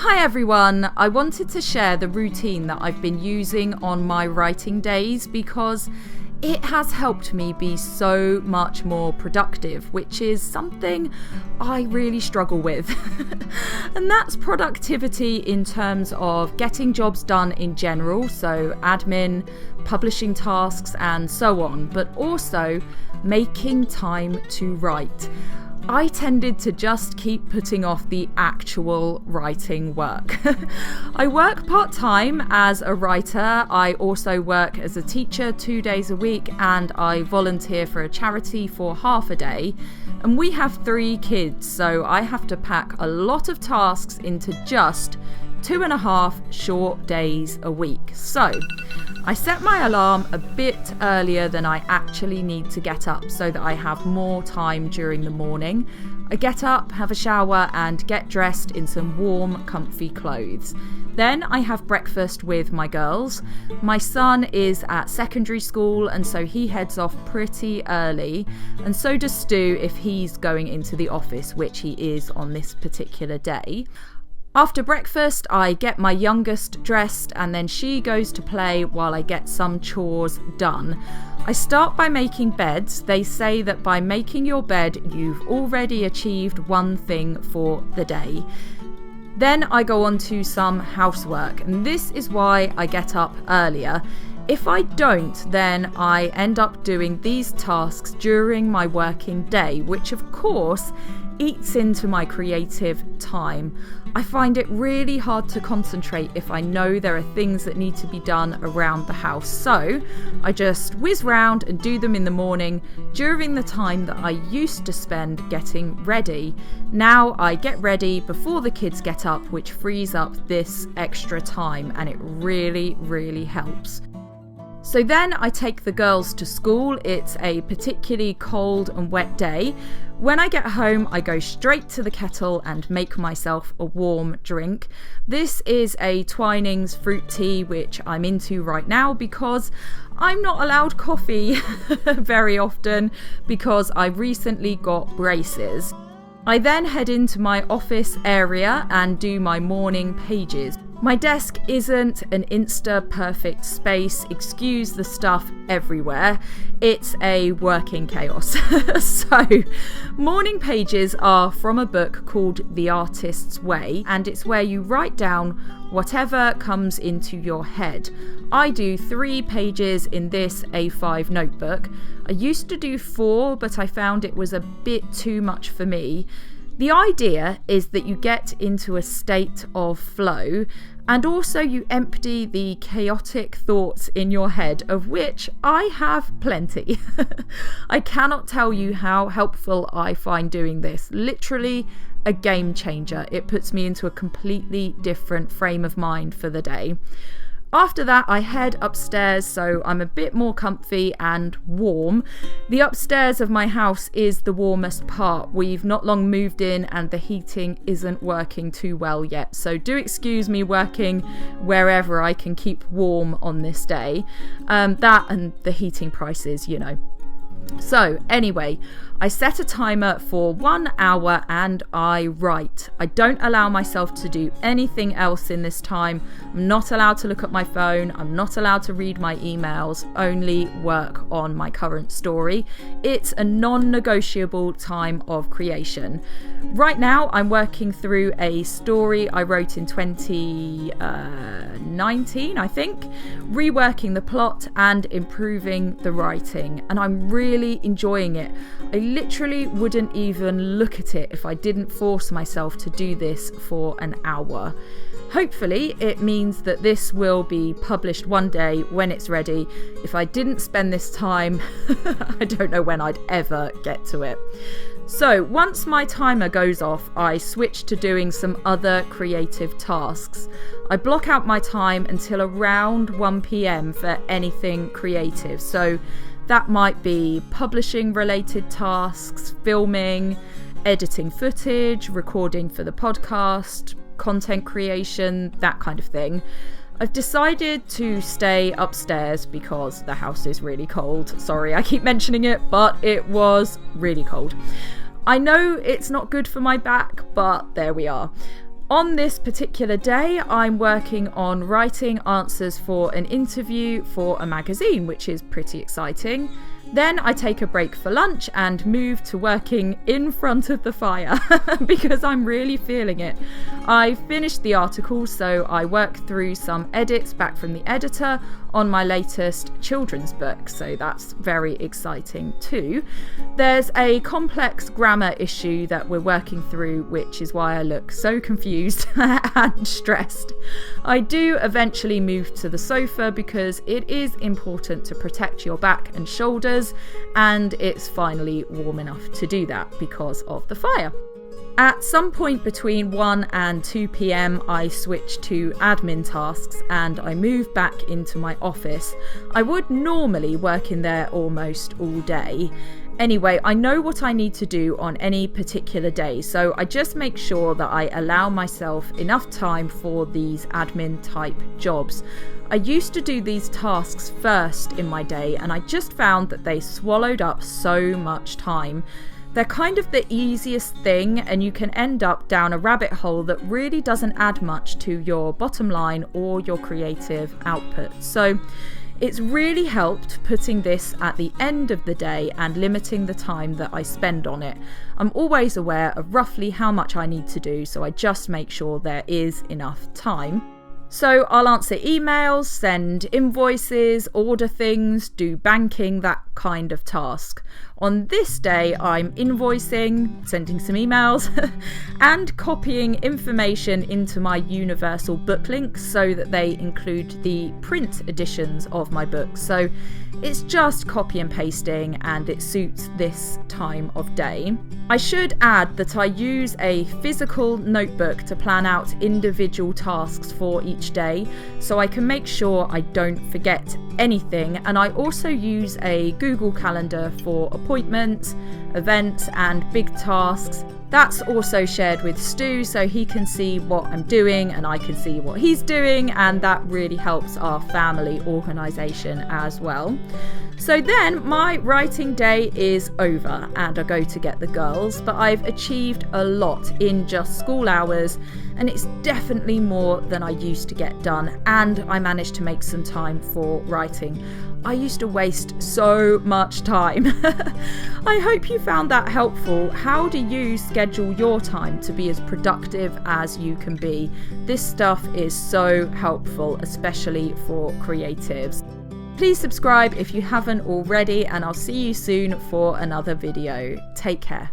Hi everyone, I wanted to share the routine that I've been using on my writing days because it has helped me be so much more productive, which is something I really struggle with. And that's productivity in terms of getting jobs done in general, so admin, publishing tasks and so on, but also making time to write. I tended to just keep putting off the actual writing work. I work part-time as a writer. I also work as a teacher 2 days a week, and I volunteer for a charity for half a day. And we have 3 kids, so I have to pack a lot of tasks into just 2.5 short days a week. So I set my alarm a bit earlier than I actually need to get up so that I have more time during the morning. I get up, have a shower and get dressed in some warm, comfy clothes. Then I have breakfast with my girls. My son is at secondary school and so he heads off pretty early, and so does Stu if he's going into the office, which he is on this particular day. After breakfast, I get my youngest dressed and then she goes to play while I get some chores done. I start by making beds. They say that by making your bed, you've already achieved one thing for the day. Then I go on to some housework, and this is why I get up earlier. If I don't, then I end up doing these tasks during my working day, which of course eats into my creative time. I find it really hard to concentrate if I know there are things that need to be done around the house. So I just whiz round and do them in the morning during the time that I used to spend getting ready. Now I get ready before the kids get up, which frees up this extra time, and it really, really helps. So then I take the girls to school. It's a particularly cold and wet day. When I get home, I go straight to the kettle and make myself a warm drink. This is a Twinings fruit tea, which I'm into right now because I'm not allowed coffee very often because I recently got braces. I then head into my office area and do my morning pages. My desk isn't an Insta-perfect space, excuse the stuff everywhere. It's a working chaos. So, morning pages are from a book called The Artist's Way, and it's where you write down whatever comes into your head. I do 3 pages in this A5 notebook. I used to do 4, but I found it was a bit too much for me. The idea is that you get into a state of flow, and also you empty the chaotic thoughts in your head, of which I have plenty. I cannot tell you how helpful I find doing this. Literally a game changer. It puts me into a completely different frame of mind for the day. After that, I head upstairs so I'm a bit more comfy and warm. The upstairs of my house is the warmest part. We've not long moved in and the heating isn't working too well yet. So do excuse me working wherever I can keep warm on this day. That and the heating prices, you know. So anyway, I set a timer for 1 hour and I write. I don't allow myself to do anything else in this time. I'm not allowed to look at my phone. I'm not allowed to read my emails, only work on my current story. It's a non-negotiable time of creation. Right now, I'm working through a story I wrote in 2019, I think, reworking the plot and improving the writing, and I'm really enjoying it. I literally wouldn't even look at it if I didn't force myself to do this for an hour. Hopefully it means that this will be published one day when it's ready. If I didn't spend this time, I don't know when I'd ever get to it. So once my timer goes off, I switch to doing some other creative tasks. I block out my time until around 1 p.m. for anything creative. So that might be publishing related tasks, filming, editing footage, recording for the podcast, content creation, that kind of thing. I've decided to stay upstairs because the house is really cold. Sorry, I keep mentioning it, but it was really cold. I know it's not good for my back, but there we are. On this particular day, I'm working on writing answers for an interview for a magazine, which is pretty exciting. Then I take a break for lunch and move to working in front of the fire because I'm really feeling it. I finished the article, so I work through some edits back from the editor on my latest children's book, so that's very exciting too. There's a complex grammar issue that we're working through, which is why I look so confused and stressed. I do eventually move to the sofa because it is important to protect your back and shoulders, and it's finally warm enough to do that because of the fire. At some point between 1 and 2 p.m, I switch to admin tasks and I move back into my office. I would normally work in there almost all day. Anyway, I know what I need to do on any particular day, so I just make sure that I allow myself enough time for these admin type jobs. I used to do these tasks first in my day, and I just found that they swallowed up so much time. They're kind of the easiest thing, and you can end up down a rabbit hole that really doesn't add much to your bottom line or your creative output. So it's really helped putting this at the end of the day and limiting the time that I spend on it. I'm always aware of roughly how much I need to do, so I just make sure there is enough time. So I'll answer emails, send invoices, order things, do banking, that kind of task. On this day, I'm invoicing, sending some emails, and copying information into my universal book links so that they include the print editions of my books. So it's just copy and pasting, and it suits this time of day. I should add that I use a physical notebook to plan out individual tasks for each day, so I can make sure I don't forget anything. And I also use a Google Calendar for appointments, events, and big tasks. That's also shared with Stu, so he can see what I'm doing and I can see what he's doing, and that really helps our family organisation as well. So then my writing day is over and I go to get the girls, but I've achieved a lot in just school hours, and it's definitely more than I used to get done, and I managed to make some time for writing. I used to waste so much time. I hope you found that helpful. How do you schedule your time to be as productive as you can be? This stuff is so helpful, especially for creatives. Please subscribe if you haven't already, and I'll see you soon for another video. Take care.